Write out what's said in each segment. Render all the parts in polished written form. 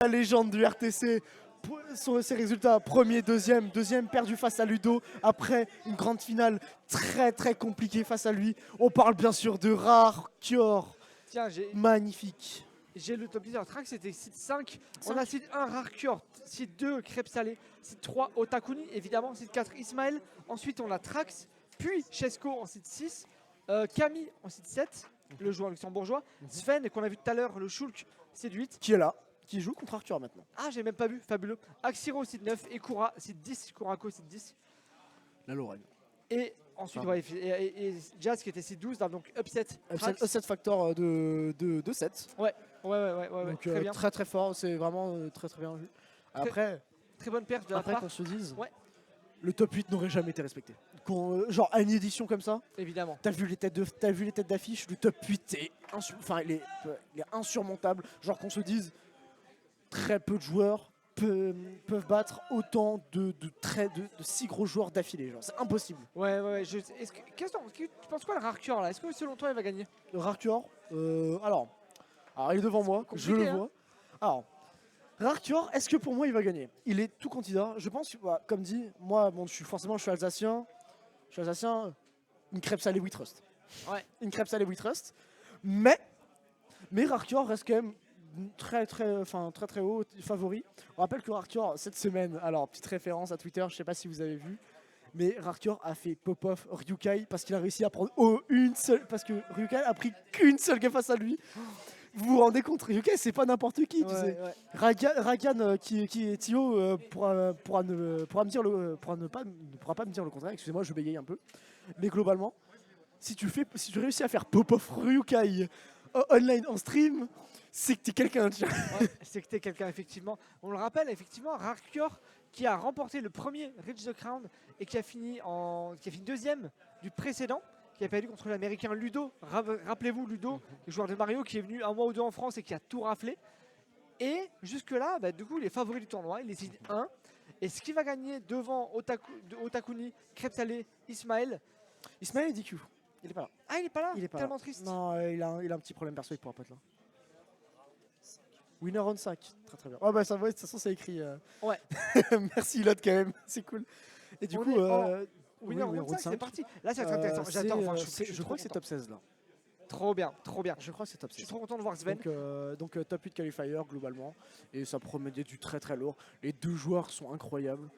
La légende du RTC, sur ses résultats, premier, deuxième perdu face à Ludo, après une grande finale très compliquée face à lui. On parle bien sûr de Rarkior, Tiens, magnifique. j'ai le top 10 de track, c'était site 5. On a site 1 Rarkior, site 2 Crêpes Salées, site 3 Otakuni, évidemment, site 4 Ismaël. Ensuite, on a Trax, puis Chesco en site 6, Camille en site 7, le joueur luxembourgeois, Sven, qu'on a vu tout à l'heure, le Shulk, site 8. Qui est là, qui joue contre Rarkior maintenant. Ah, j'ai même pas vu, fabuleux. Axiro, site 9, et Kura, site 10, Kurako, site 10. La Lorraine. Et ensuite, ouais, et Jazz qui était site 12, donc upset. Upset factor de 7. Ouais, Donc très bien. très fort, c'est vraiment très bien vu. Après, Très bonne perf de la après part. qu'on se dise, Ouais. le top 8 n'aurait jamais été respecté. Genre à une édition comme ça, Évidemment. t'as vu les têtes d'affiche, le top 8 est il est insurmontable. Genre qu'on se dise, très peu de joueurs peuvent battre autant de 6 gros joueurs d'affilée. Genre c'est impossible. Ouais. Tu penses quoi le Rarkior là? Est-ce que selon toi il va gagner? Le Rarkior, alors il est devant moi, je le compliqué, vois. Alors, Rarkior, est-ce que pour moi il va gagner? Il est tout candidat. Je pense, comme dit, moi, bon, je suis alsacien. Une crêpe salée We Trust. Ouais. Une crêpe salée We Trust. Mais Rarkior reste quand même très haut favori. On rappelle que Rarkior, cette semaine, alors petite référence à Twitter, je sais pas si vous avez vu, mais Rarkior a fait pop-off Ryukai parce qu'il a réussi à prendre parce que Ryukai a pris qu'une seule game face à lui. Vous vous rendez compte, Ryukai c'est pas n'importe qui, tu sais. Ouais. Ragan qui est Tio pourra pas me dire le contraire, excusez-moi je bégaye un peu. Mais globalement, si tu réussis à faire pop-off Ryukai online en stream, c'est que t'es quelqu'un, tiens. Ouais, c'est que t'es quelqu'un, effectivement. On le rappelle, effectivement, Rarkior qui a remporté le premier Reach the Crown et qui a fini deuxième du précédent, qui a perdu contre l'américain Ludo. Rappelez-vous, Ludo, le joueur de Mario qui est venu un mois ou deux en France et qui a tout raflé. Et jusque-là, du coup, il est favori du tournoi, il est seed 1. Et ce qui va gagner devant Otakuni, Crêpes Salées, Ismaël. Ismaël est DQ. Il est pas là. Ah, il est pas là. Il est pas tellement là. triste. Non, il a un petit problème perso, il pourra pas être là. Winner on 5, très bien. Ouais, bah ça va, de toute façon, c'est écrit. Ouais. Merci Lot quand même, c'est cool. Et du coup, Winner oui, on 5, c'est 5. parti. Là, ça va être intéressant. J'adore. Je crois que c'est top 16 là. Trop bien. Je crois que c'est top 16. Je suis trop content de voir Sven. Donc top 8 qualifier globalement. Et ça promet du très lourd. Les deux joueurs sont incroyables.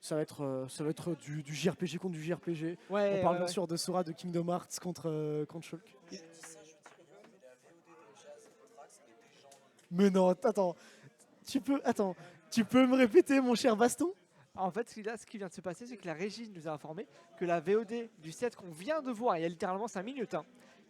Ça va être du JRPG contre du JRPG. Ouais, on parle bien sûr de Sora de Kingdom Hearts contre Shulk. Mais non, attends. Tu peux me répéter mon cher Baston? En fait, ce qui vient de se passer, c'est que la régie nous a informé que la VOD du set qu'on vient de voir, il y a littéralement 5 minutes,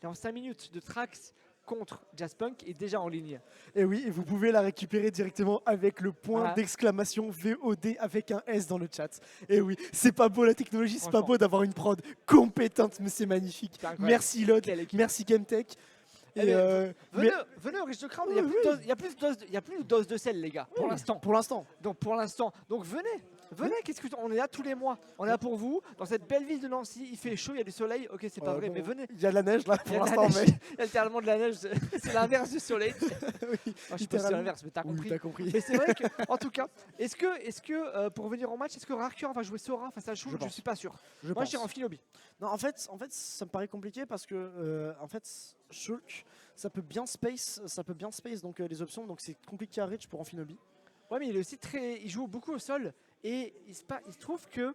il y a 5 minutes de Trax contre Jazzpunk est déjà en ligne. Et oui, et vous pouvez la récupérer directement avec le point Voilà. d'exclamation VOD avec un S dans le chat. Et oui, c'est pas beau la technologie, c'est pas beau d'avoir une prod compétente, mais c'est magnifique. Merci Lod, merci Gametech. Et venez au Riche de Crown, il y a plus de doses de sel, les gars, pour l'instant. Donc venez, on est là tous les mois. On est là pour vous, dans cette belle ville de Nancy, il fait chaud, il y a du soleil, ok c'est pas vrai, mais venez. Il y a de la neige là pour l'instant. Il y a littéralement de la neige, c'est l'inverse du soleil. Oui, je sais pas si c'est l'inverse, mais t'as compris. Oui, t'as compris. Mais c'est vrai que, en tout cas, est-ce que pour revenir au match, est-ce que Rarkior va jouer Sora face à Shulk? Je suis pas sûr. Moi je dirais en Philobie. Non, en fait, ça me paraît compliqué parce que Shulk, ça peut bien space donc les options, donc c'est compliqué à reach pour Amphinobi. Ouais, mais il est aussi il joue beaucoup au sol et il se trouve que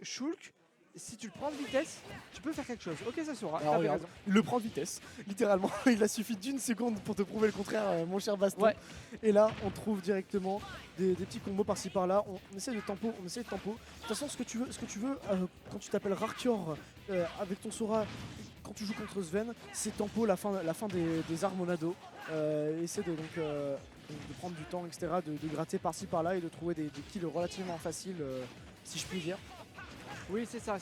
Shulk, si tu le prends de vitesse, tu peux faire quelque chose. Ok, ça sera. Alors, il le prend de vitesse, littéralement. Il a suffi d'une seconde pour te prouver le contraire, mon cher Baston. Ouais. Et là, on trouve directement des petits combos par-ci par-là. On essaie de tempo. De toute façon, ce que tu veux quand tu t'appelles Rarkior avec ton Sora, quand tu joues contre Sven, c'est tempo la fin des armes Monado. Essaie de prendre du temps, etc., de gratter par-ci par-là et de trouver des kills relativement faciles, si je puis dire. Oui, c'est ça.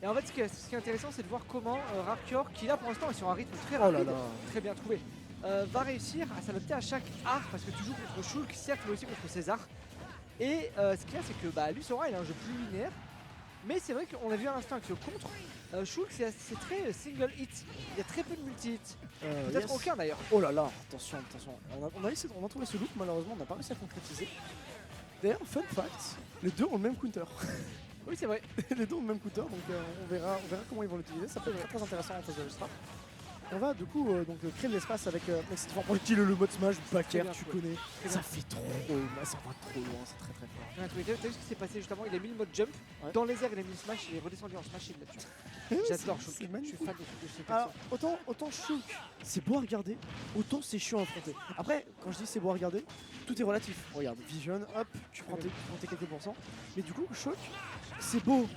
Et en fait, ce qui est intéressant, c'est de voir comment Rarkior, qui là pour l'instant est sur un rythme très rapide, très bien trouvé, va réussir à s'adapter à chaque art, parce que tu joues contre Shulk, certes, mais aussi contre César. Et ce qu'il y a, c'est que lui, Sora, il a un jeu plus linéaire, mais c'est vrai qu'on a vu à l'instant avec ce contre, Shulk c'est très single hit, il y a très peu de multi-hit, peut-être Yes. aucun d'ailleurs. Oh là là, attention. On a trouvé ce look, malheureusement, on n'a pas réussi à concrétiser. D'ailleurs, fun fact, les deux ont le même counter. Oui c'est vrai. Les deux ont le même counter, donc on verra comment ils vont l'utiliser. Ça peut être très intéressant en phase de Strap. On va du coup créer de l'espace avec cette forme projectile, le mode smash, backer, bien tu joué. connais. Très Ça bien. fait trop, ça va trop loin, c'est très très fort. T'as vu ce qui s'est passé justement, il a mis le mode jump, Ouais. dans les airs il a mis le smash, il est redescendu en smash et il l'a tué. Eh oui, J'adore c'est Shulk, je suis magnifique. fan de ce perso. Alors, autant Shulk, c'est beau à regarder, autant c'est chiant à affronter. Après, quand je dis c'est beau à regarder, tout est relatif. Regarde, Vision, hop, tu prends tes quelques pourcents. Mais du coup, Shulk, c'est beau.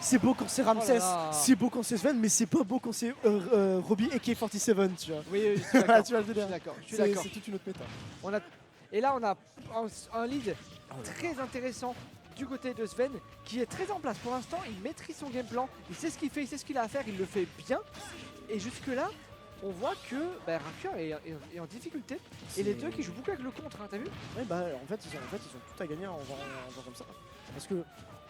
C'est beau quand c'est Ramsès, là. c'est beau quand c'est Sven, mais c'est pas beau quand c'est Robbie AK-47, tu vois. Oui, je suis d'accord. Tu vois le Je suis délire. d'accord. Je suis C'est d'accord. c'est toute une autre méta. Et là on a un lead très intéressant du côté de Sven qui est très en place pour l'instant, il maîtrise son game plan, il sait ce qu'il fait, il sait ce qu'il a à faire, il le fait bien. Et jusque là on voit que Rakur est en difficulté et les deux qui jouent beaucoup avec le contre, hein, t'as vu? Ouais, bah en fait ils ont tout à gagner en faisant comme ça. Parce que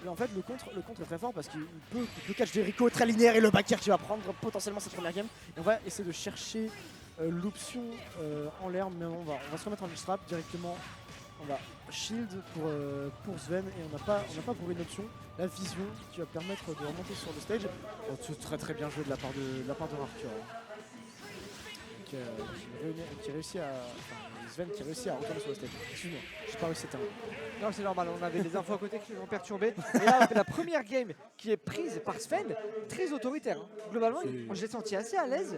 là, en fait le contre est très fort parce qu'il peut catch des Rico très linéaire et le backer qui va prendre potentiellement cette première game. Et on va essayer de chercher l'option en l'air, mais on va se remettre en strap directement. On va shield pour Sven et on n'a pas pour une option la vision qui va permettre de remonter sur le stage. Oh, c'est très bien joué de la part de Rakur. Qui réussit à. Enfin, Sven qui réussit à retourner sur le stage. Excuse-moi, j'ai pas réussi à terminer. Non c'est normal, on avait des infos à côté qui nous ont perturbé. Et là la première game qui est prise par Sven, très autoritaire. Hein. Globalement, je l'ai senti assez à l'aise.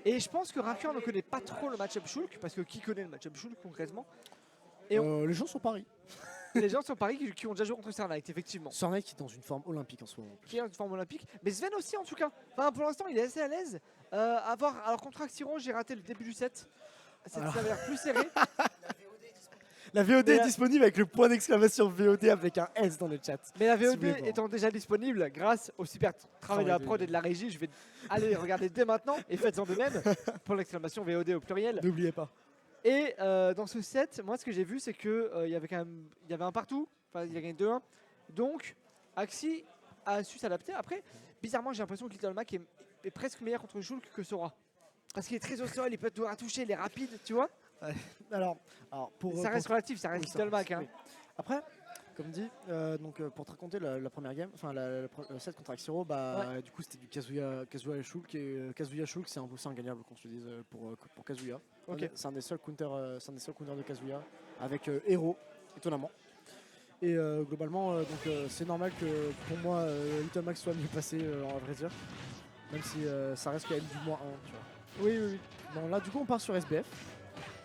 Et je pense que Rakur ne connaît pas trop le match-up Shulk, parce que qui connaît le match-up Shulk concrètement? Et Les gens sont paris. les gens sur Paris qui ont déjà joué contre Starlight, effectivement. Starlight qui est dans une forme olympique en ce moment. Qui est une forme olympique. Mais Sven aussi en tout cas. Enfin pour l'instant il est assez à l'aise. Alors contre Axiron j'ai raté le début du set. Ça avait l'air plus serré. La VOD Mais est la- disponible avec le point d'exclamation VOD avec un S dans le chat. Mais la Si vous VOD voulez voir. étant déjà disponible grâce au super travail de la prod et de la régie, je vais aller regarder dès maintenant et faites-en de même pour l'exclamation VOD au pluriel. N'oubliez pas. Et dans ce set, moi ce que j'ai vu c'est que il y avait un partout, enfin il a gagné 2-1. Donc Axi a su s'adapter. Après, bizarrement j'ai l'impression que Little Mac est presque meilleur contre Shulk que Sora. Parce qu'il est très au sol, il peut tout toucher, il est rapide, tu vois. Alors pour. Ça reste relatif, ça reste oui, ça Little Mac. reste, Hein. oui. Après, comme dit, pour te raconter la première game, enfin le set contre Axiro, du coup c'était du Kazuya et Shulk. Et Kazuya Shulk, c'est ingagnable, qu'on se le dise, pour Kazuya. Ok. C'est un des seuls counters de Kazuya avec Hero, étonnamment. Et globalement, c'est normal que pour moi Little Max soit mieux passé à vrai dire. Même si ça reste quand même du -1, tu vois. Oui. Bon là du coup on part sur SBF.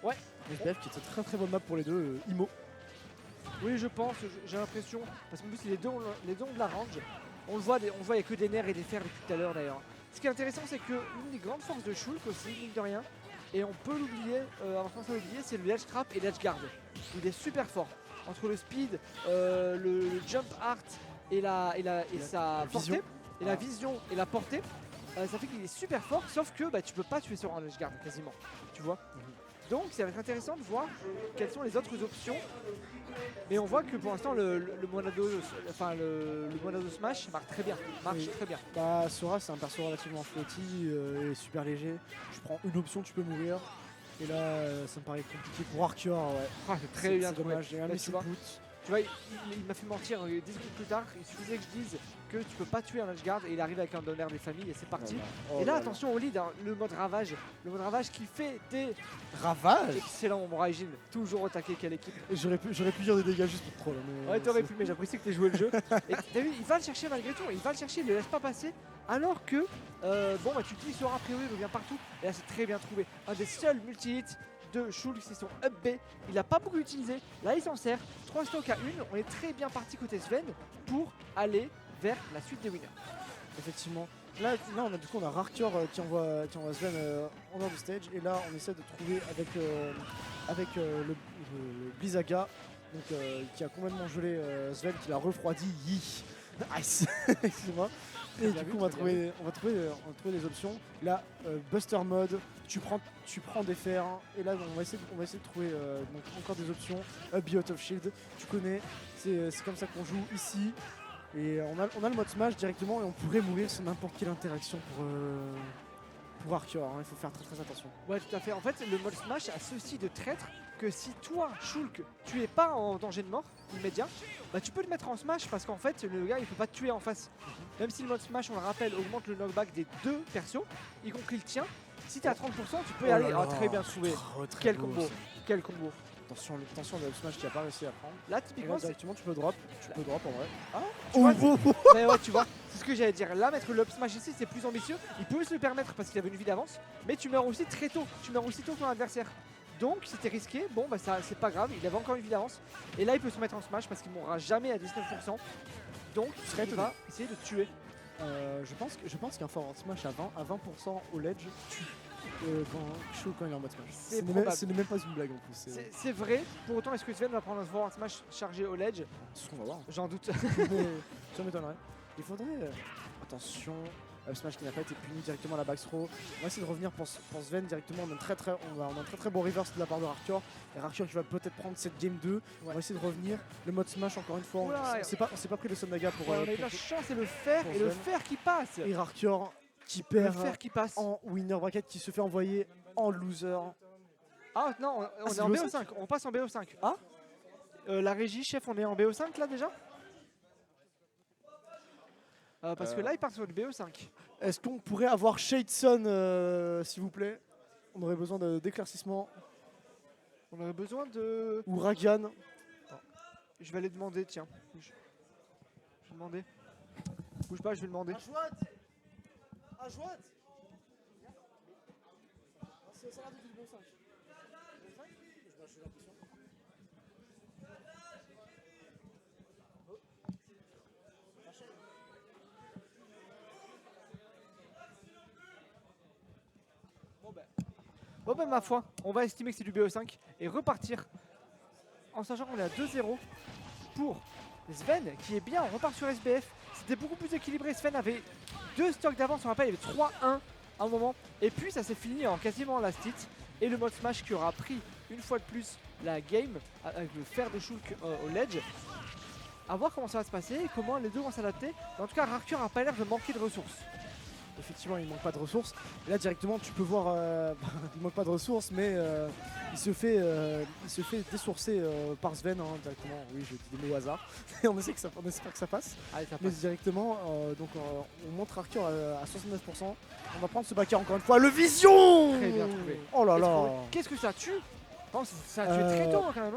Ouais. SBF qui était très bonne map pour les deux, Imo. Oui, je pense, j'ai l'impression. Parce qu'en plus, les deux ont de la range. On le voit, il n'y a que des nerfs et des fers depuis tout à l'heure d'ailleurs. Ce qui est intéressant, c'est que l'une des grandes forces de Shulk aussi, mine de rien, et on peut l'oublier, avant de l'oublier, c'est le ledge trap et l'edge guard. Il est super fort. Entre le speed, le jump art et sa portée, vision. et la vision et la portée, ça fait qu'il est super fort, sauf que tu peux pas tuer sur un edge guard quasiment, tu vois. Donc ça va être intéressant de voir quelles sont les autres options. Mais on voit que pour l'instant le Monado Smash marche très bien. Oui. Bah Sora c'est un perso relativement floaty et super léger. Tu prends une option, tu peux mourir. Et là ça me paraît compliqué pour Arcure, ouais. Ah, c'est très bien C'est trouvé. dommage, j'ai un Là, missile tu vois. put. Tu vois, il m'a fait mentir 10 minutes plus tard. Il suffisait que je dise que tu peux pas tuer un edge guard et il arrive avec un donner des familles et c'est parti. Oh Et là, attention au lead, hein, le mode ravage qui fait des Ravage. excellents Morajin, toujours au taquet, quelle équipe. J'aurais pu dire des dégâts juste pour troll. Mais Ouais, t'aurais pu, mais j'apprécie que t'aies joué le jeu. Et t'as vu, il va le chercher malgré tout, il le laisse pas passer. Alors que, tu utilises Sora, a priori, il revient partout. Et là, c'est très bien trouvé. Un des seuls multi-hits de Shulk, c'est son up B. Il a pas beaucoup utilisé. Là, il s'en sert. 3 stocks à 1. On est très bien parti côté Sven pour aller vers la suite des winners. Effectivement. Là on a Rarcure qui envoie Sven en dehors du stage. Et là, on essaie de trouver avec le Blizzaga, qui a complètement gelé Sven, qui l'a refroidi. Nice. Excuse-moi. Et du coup, on va trouver des options. Là, Buster Mode, tu prends des fers. Et là, on va essayer de trouver encore des options. Be Out of Shield, tu connais. C'est comme ça qu'on joue ici. Et on a le mode smash directement et on pourrait mourir sur n'importe quelle interaction pour Arcure, hein. Il faut faire très attention. Ouais, tout à fait. En fait, le mode smash a ceci de traître que si toi, Shulk, tu es pas en danger de mort immédiat, bah tu peux le mettre en smash parce qu'en fait, le gars il peut pas te tuer en face. Même si le mode smash, on le rappelle, augmente le knockback des deux persos, y compris le tien. Si t'es à 30%, tu peux y aller. Ah, très bien sauvé. Quel combo, quel combo. Attention, le up smash qui a pas réussi à prendre. Là, Et typiquement, là, directement, tu peux drop en vrai. tu vois, mais ouais, tu vois, c'est ce que j'allais dire. Là, mettre le up smash ici, c'est plus ambitieux. Il pouvait se le permettre parce qu'il avait une vie d'avance, mais tu meurs aussi très tôt. Tu meurs aussi tôt que ton adversaire. Donc, c'était risqué. Bon, bah, ça, c'est pas grave. Il avait encore une vie d'avance. Et là, il peut se mettre en smash parce qu'il mourra jamais à 19%. Donc, il va essayer de tuer. Je pense qu'un forward smash à 20% au ledge tue quand il est en mode smash. Ce n'est même pas une blague en plus. C'est vrai. Pour autant, est-ce que Sven va prendre un forward smash chargé au ledge? C'est ce qu'on va voir. J'en doute. Mais ça m'étonnerait. Il faudrait. Attention, up smash qui n'a pas été puni directement à la back throw. On va essayer de revenir pour Sven directement. On a un très bon reverse de la part de Arcure. Et Arcure qui va peut-être prendre cette game 2. On va essayer de revenir. Le mode smash encore une fois. Oula, on s'est pas pris le Sonaga pour. Ouais, on a eu de la chance et le fer qui passe. Et Arcure qui Le perd fer qui passe. en winner bracket, qui se fait envoyer en loser. Ah non, on est c'est en BO5. BO5. On passe en BO5. Ah la régie, chef, on est en BO5 là déjà? Parce que là, il part sur le BO5. Est-ce qu'on pourrait avoir Shadeson, s'il vous plaît? On aurait besoin d'éclaircissement. On aurait besoin de... Ou Ragan. Je vais aller demander, tiens. Je vais demander. Bouge pas, je vais demander. Bon ben ma foi, on va estimer que c'est du BO5 et repartir en sachant qu'on est à 2-0 pour Sven qui est bien, on repart sur SBF. C'était beaucoup plus équilibré, Sven avait 2 stocks d'avance, on rappelle, il y avait 3-1 à un moment. Et puis ça s'est fini en quasiment last hit. Et le mode smash qui aura pris une fois de plus la game avec le fer de Shulk au ledge. A voir comment ça va se passer et comment les deux vont s'adapter. En tout cas, Arcure n'a pas l'air de manquer de ressources. Effectivement, il manque pas de ressources. Et là, directement, tu peux voir, il manque pas de ressources, mais il se fait désourcer par Sven, hein, directement. Oui, je dis des mots au hasard. Et on espère que ça passe. Allez, ça Mais passe. directement, on montre Arcure à 69%. On va prendre ce backer encore une fois. Le vision. Très bien trouvé. Oh là là. Qu'est-ce que ça tue? Ça a tué très tôt hein, quand même.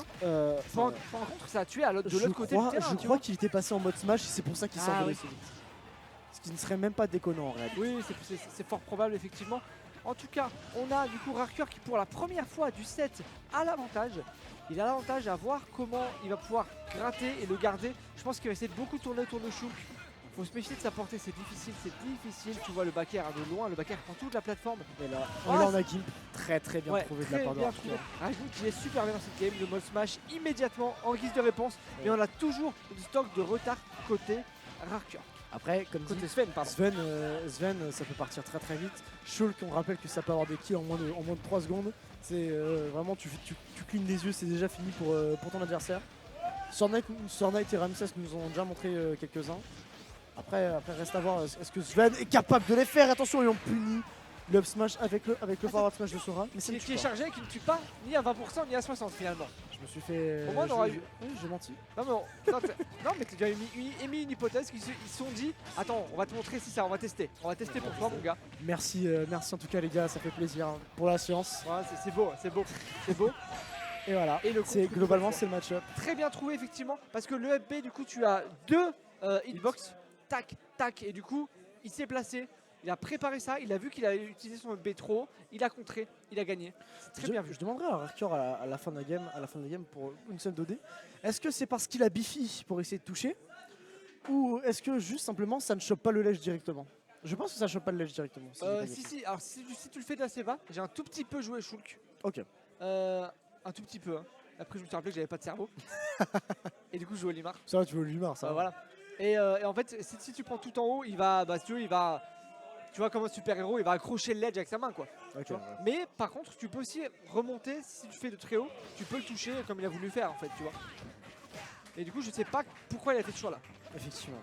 Par contre, ça a tué de l'autre côté du terrain. Je crois qu'il était passé en mode smash et c'est pour ça qu'il s'est envolé oui. si vite. Ce qui ne serait même pas déconnant en réalité. Oui, c'est fort probable effectivement. En tout cas, on a du coup Arcure qui pour la première fois du set a l'avantage. Il a l'avantage à voir comment il va pouvoir gratter et le garder. Je pense qu'il va essayer de beaucoup tourner autour de Shulk. Faut se méfier de sa portée, c'est difficile. Tu vois le back air de loin, le back air prend toute la plateforme. Et là, on a Gimp très bien trouvé de la part de Arcure. Rajmout qui est super bien dans cette game, le mode smash immédiatement en guise de réponse. Ouais. Mais on a toujours du stock de retard côté Arcure. Après, comme dit Côté Sven, pardon. Sven, ça peut partir très vite. Shulk, on rappelle que ça peut avoir des kills en moins de 3 secondes. C'est vraiment, tu clignes les yeux, c'est déjà fini pour ton adversaire. Sornight et Ramsès nous ont déjà montré quelques-uns. Après, reste à voir, est-ce que Sven est capable de les faire? Attention, ils ont puni le up smash avec le forward smash de Sora. Mais Qui est chargé et qui ne tue pas ni à 20% ni à 60% finalement. Je me suis fait. Au moins, on aura eu. Oui, j'ai menti. Non mais tu as émis une hypothèse qu'ils se sont dit attends, on va te montrer si ça, on va tester. On va tester pour toi mon gars. Merci en tout cas les gars, ça fait plaisir pour la science. Ouais, c'est beau. Et voilà. Et le globalement c'est le match-up. Très bien trouvé effectivement parce que le FB du coup tu as 2 hitbox, tac et du coup il s'est placé. Il a préparé ça, il a vu qu'il a utilisé son B trop, il a contré, il a gagné. C'est très bien vu. Je demanderai à Arcure à la fin de la game pour une seule 2D. Est-ce que c'est parce qu'il a Biffy pour essayer de toucher? Ou est-ce que juste simplement ça ne chope pas le ledge directement? Je pense que ça chope pas le ledge directement. Si, alors si tu le fais d'assez bas, j'ai un tout petit peu joué Shulk. Ok. Un tout petit peu. Hein. Après je me suis rappelé que j'avais pas de cerveau. Et du coup je jouais Limar. Ça tu veux l'humeur ça. Voilà. Et en fait si tu prends tout en haut, il va, si tu veux, il va... Tu vois comme un super héros, il va accrocher le ledge avec sa main quoi. Okay, ouais. Mais par contre, tu peux aussi remonter si tu fais de très haut, tu peux le toucher comme il a voulu faire en fait, tu vois. Et du coup, je sais pas pourquoi il a fait ce choix là. Effectivement.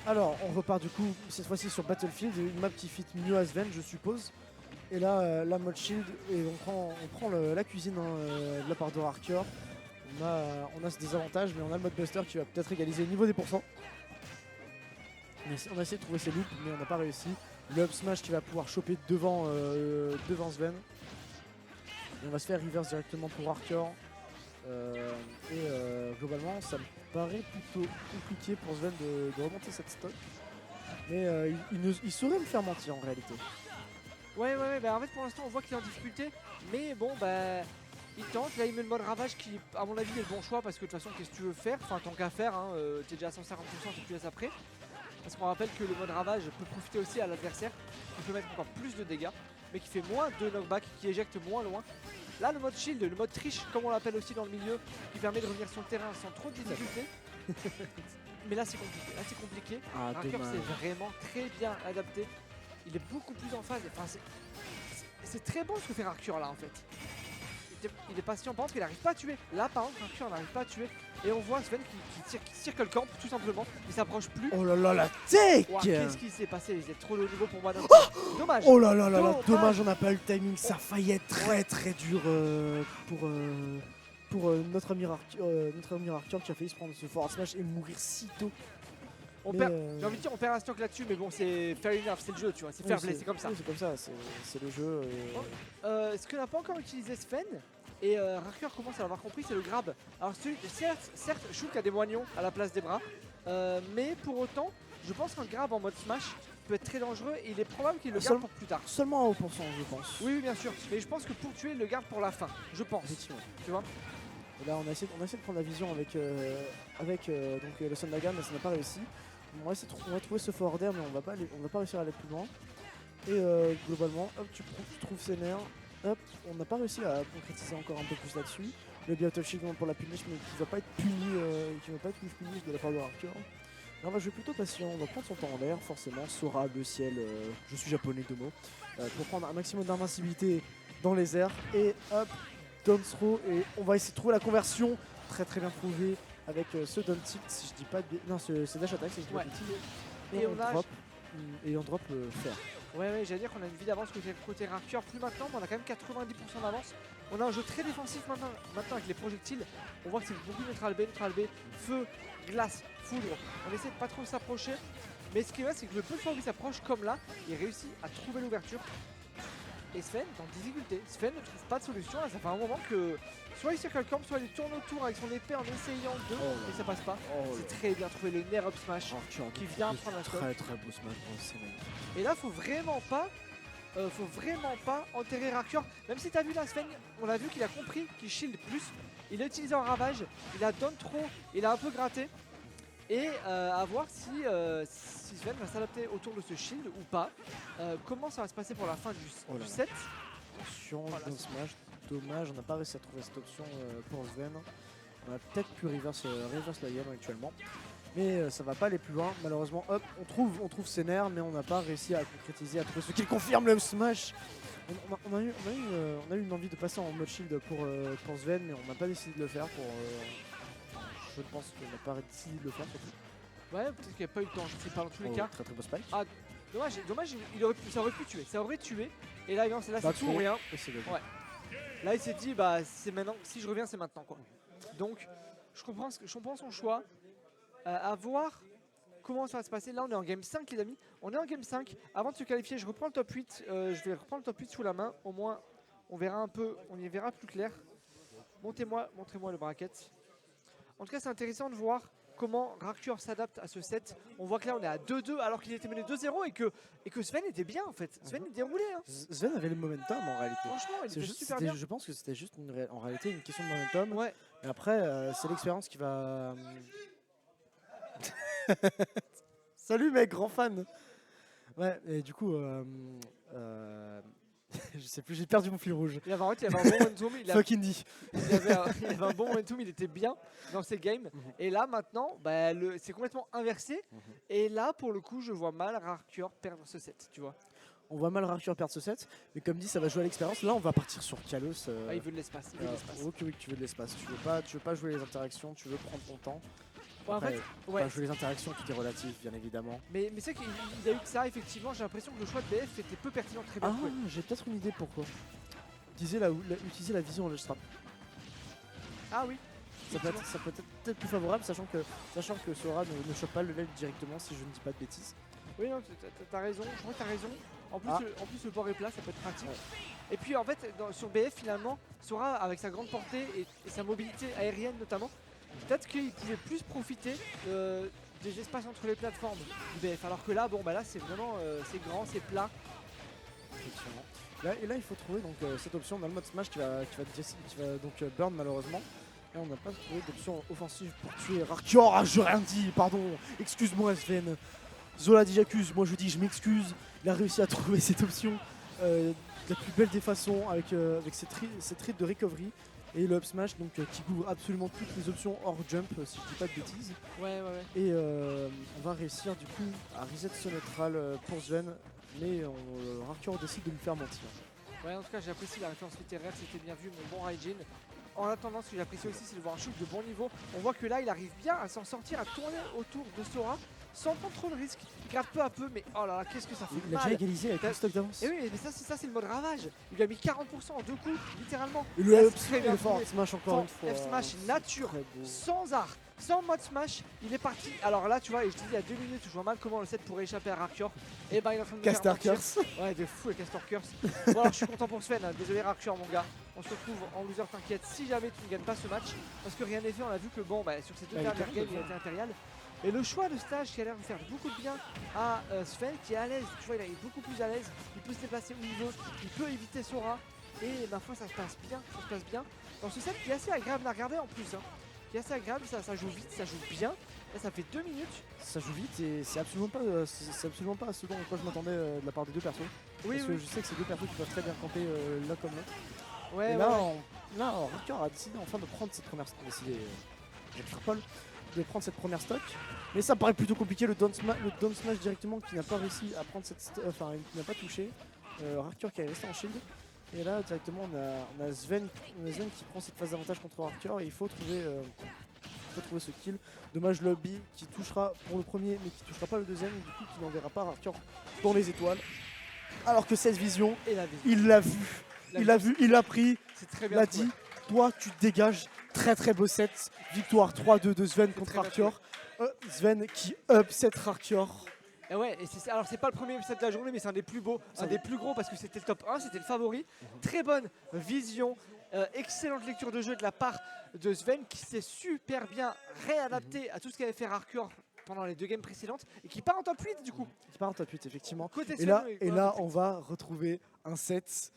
Alors, on repart du coup, cette fois-ci sur Battlefield, une map qui fit mieux à Sven, je suppose. Et là, la mode shield, et on prend la cuisine de la part de Arcure. On a ce désavantage, mais on a le mode buster qui va peut-être égaliser au niveau des pourcents. On a essayé de trouver ses loops, mais on n'a pas réussi. Le up smash qui va pouvoir choper devant Sven. Et on va se faire reverse directement pour Arcure. Globalement, ça me paraît plutôt compliqué pour Sven de remonter cette stock. Mais il saurait me faire mentir en réalité. Ouais, bah en fait pour l'instant on voit qu'il est en difficulté, mais bon bah il tente, là il met le mode ravage qui à mon avis est le bon choix parce que de toute façon qu'est-ce que tu veux faire, enfin tant qu'à faire, hein, t'es déjà à 150% si tu laisses après. Parce qu'on rappelle que le mode ravage peut profiter aussi à l'adversaire, qui peut mettre encore plus de dégâts, mais qui fait moins de knockback, qui éjecte moins loin. Là le mode shield, le mode triche comme on l'appelle aussi dans le milieu, qui permet de revenir sur le terrain sans trop de difficultés. Mais là c'est compliqué, Arcure c'est vraiment très bien adapté. Il est beaucoup plus en phase, enfin, c'est très bon ce que fait Arcure là en fait. Il est patient, par exemple qu'il n'arrive pas à tuer. Là par exemple Arcure n'arrive pas à tuer. Et on voit Sven qui circle camp tout simplement, il s'approche plus. Oh là là, la tech! Wow, qu'est-ce qui s'est passé? Il est trop low niveau pour moi. Dommage. Oh là là là là, dommage, on n'a pas eu le timing, ça faillit être très dur pour notre ami Arcure qui a failli se prendre ce forward smash et mourir si tôt. J'ai envie de dire on perd un stock là-dessus, mais bon c'est fair enough, c'est le jeu, tu vois, c'est fair play, c'est comme ça. Oui, c'est comme ça, c'est le jeu. Ce que n'a pas encore utilisé Sven, et Arcure commence à l'avoir compris, c'est le grab. Alors certes Shulk a des moignons à la place des bras, mais pour autant, je pense qu'un grab en mode smash peut être très dangereux et il est probable qu'il le garde pour plus tard. Seulement à 1%, je pense. Oui, bien sûr, mais je pense que pour tuer, il le garde pour la fin, je pense. Effectivement. Tu vois. Et là on a essayé de prendre la vision avec le Sundaga, mais ça n'a pas réussi. On va trouver ce forward air, mais on va pas réussir à aller plus loin. Et globalement, hop, tu trouves ses nerfs. Hop, on n'a pas réussi à concrétiser encore un peu plus là-dessus. Le Beat of Shield pour la punish, mais qui va pas être puni, de la part de Arcure. Là, on va jouer plutôt patient, on va prendre son temps en l'air, forcément. Sora, le ciel, je suis japonais de mots. Pour prendre un maximum d'invincibilité dans les airs. Et hop, down throw. Et on va essayer de trouver la conversion. Très bien trouvé. Avec ce down tilt, si je dis pas de... Non, c'est dash attack, si je dis pas de bêtises. Et on drop fer. Ouais, j'allais dire qu'on a une vie d'avance côté Arcure, plus maintenant, mais on a quand même 90% d'avance. On a un jeu très défensif maintenant avec les projectiles. On voit que c'est beaucoup neutral B, feu, glace, foudre. On essaie de pas trop s'approcher. Mais ce qui est vrai, c'est que le peu de fois où il s'approche, comme là, il réussit à trouver l'ouverture. Et Sven est en difficulté. Sven ne trouve pas de solution. Là, ça fait un moment que soit il circle camp, soit il tourne autour avec son épée en essayant de, mais ça passe pas. C'est très bien trouvé le Nair up smash qui vient prendre un stock. Très beau smash dans le scénario. Et là, faut vraiment pas enterrer Arcure. Même si t'as vu là, Sven, on a vu qu'il a compris qu'il shield plus. Il a utilisé en ravage, il a down trop, il a un peu gratté. Et à voir si Sven va s'adapter autour de ce shield ou pas. Comment ça va se passer pour la fin du set. Attention, down smash, dommage, on n'a pas réussi à trouver cette option pour Sven. On a peut-être pu reverse la game actuellement. Mais ça va pas aller plus loin, malheureusement. Hop, on trouve ses nerfs, mais on n'a pas réussi à concrétiser, à trouver ce qui confirme le smash. On a eu une envie de passer en mode shield pour Sven, mais on n'a pas décidé de le faire. Je pense qu'on n'a pas décidé de le faire surtout. Ouais, peut-être qu'il n'y a pas eu le temps, je sais pas dans tous les cas. Très beau spike. Ah, dommage, ça aurait pu tuer, Et là, non, c'est tout ou rien. Ouais. Là, il s'est dit, bah c'est maintenant, si je reviens, c'est maintenant quoi. Donc, je comprends son choix. À voir comment ça va se passer. Là, on est en game 5, les amis. On est en game 5. Avant de se qualifier, je reprends le top 8. Je vais reprendre le top 8 sous la main. Au moins, on verra un peu, on y verra plus clair. Montrez-moi le bracket. En tout cas, c'est intéressant de voir comment Arcure s'adapte à ce set. On voit que là, on est à 2-2 alors qu'il était mené 2-0 et que Sven était bien en fait. Sven il déroulait. Hein. Sven avait le momentum en réalité. Franchement, il était super bien. Je pense que c'était juste en réalité une question de momentum. Ouais. Et après, c'est l'expérience qui va... Salut mec, grand fan. Ouais, et du coup, je sais plus, j'ai perdu mon fil rouge. Il avait un bon momentum. Il avait un bon momentum, il était bien dans ses games. Et là maintenant, bah, c'est complètement inversé. Et là, pour le coup, je vois mal Arcure perdre ce set, tu vois. On voit mal Arcure perdre ce set, mais comme dit, ça va jouer à l'expérience. Là, on va partir sur Kalos. Il veut de l'espace. Ok, oui, tu veux de l'espace. Tu veux pas jouer les interactions, tu veux prendre ton temps. en Après, fait, ouais. jouer les interactions, tout est relatif, bien évidemment. Mais c'est vrai qu'il a eu que ça, effectivement. J'ai l'impression que le choix de BF était peu pertinent, très bien Ah, joué. j'ai peut-être une idée pourquoi. Utiliser la vision en ledge trap. Ah oui. Ça peut être peut-être plus favorable, sachant que Sora ne chope pas le ledge directement, si je ne dis pas de bêtises. Oui, non, t'as raison. Je crois que t'as raison. En plus, en plus, le bord est plat, ça peut être pratique. Ouais. Et puis en fait, sur BF finalement, Sora avec sa grande portée et sa mobilité aérienne notamment, peut-être qu'il pouvait plus profiter des espaces entre les plateformes du BF. Alors que là, bon bah là c'est vraiment c'est grand, c'est plat. Effectivement. Là, il faut trouver donc, cette option dans le mode Smash qui va donc burn malheureusement. Là, on n'a pas trouvé d'option offensive pour tuer Rarkior. Ah, j'ai rien dit, pardon. Excuse-moi, Sven. Zola dit j'accuse, moi je dis je m'excuse. Il a réussi à trouver cette option de la plus belle des façons avec cette rite de recovery. Et le up smash donc, qui couvre absolument toutes les options hors jump, si je dis pas de bêtises. Ouais. Et on va réussir du coup à reset ce neutral pour Sven. Mais Rarkior décide de lui faire mentir. Ouais, en tout cas, j'ai apprécié la référence littéraire, c'était bien vu, mon bon Raijin. En attendant, ce que j'apprécie aussi, c'est de voir un shoot de bon niveau. On voit que là, il arrive bien à s'en sortir, à tourner autour de Sora sans prendre trop de risques. Il gratte peu à peu, mais oh là là, qu'est-ce que ça fait Il a mal. déjà égalisé avec le stock d'avance. Et oui, mais ça c'est le mode ravage. Il lui a mis 40% en 2 coups, littéralement. Et Là, le up c'est très et bien le fort joué. smash encore une fois. F smash nature, Très beau. sans art, sans mode smash, il est parti. Alors là, tu vois, et je te dis, il y a 2 minutes, je vois mal comment le set pourrait échapper à Rarkior. Et ben il est en train de me faire Caster mentir. Curse. Ouais, de fou les Castor Curse. Bon, alors je suis content pour Sven, hein. Désolé Rarkior, mon gars. On se retrouve en loser, t'inquiète, si jamais tu ne gagnes pas ce match. Parce que rien n'est fait, on a vu que bon, bah, sur ces deux il est dernières capable games, de il a faire. été impérial. Et le choix de stage qui a l'air de faire beaucoup de bien à Sven, qui est à l'aise, tu vois, il est beaucoup plus à l'aise. Il peut se déplacer où il veut, il peut éviter Sora. Et ma foi, ça se passe bien, Dans ce set qui est assez agréable à regarder en plus. Hein. Qui est assez agréable, ça joue vite, ça joue bien. Là, ça fait 2 minutes. Ça joue vite et c'est absolument pas ce dont je m'attendais de la part des deux persos. Oui, Parce que je sais que c'est deux persos qui peuvent très bien camper l'un comme l'autre. Ouais, Et ouais. là, Rarkior a décidé enfin de prendre cette première de prendre cette première stock. Mais ça me paraît plutôt compliqué le down smash directement qui n'a pas réussi à prendre qui n'a pas touché. Rarkior qui est resté en shield. Et là directement on a Sven qui prend cette phase d'avantage contre Rarkior et il faut trouver ce kill. Dommage lobby qui touchera pour le premier mais qui touchera pas le deuxième et du coup qui n'enverra pas Rarkior dans les étoiles. Alors que 16 vision, Et la vie. il l'a vu. Il l'a vu, il l'a pris, C'est très il bien. a dit, toi tu te dégages. Très beau set. Victoire 3-2 de Sven contre très bien Rarkior. Sven qui upset Rarkior. Et ouais, et alors c'est pas le premier set de la journée, mais c'est un des plus beaux, un des plus gros parce que c'était le top 1, c'était le favori. Très bonne vision, excellente lecture de jeu de la part de Sven qui s'est super bien réadapté à tout ce qu'avait fait Rarkior pendant les 2 games précédentes et qui part en top 8 du coup. Qui part en top 8 effectivement. Côté Et Sven, là, oui, et ouais, là top 8. on va retrouver un set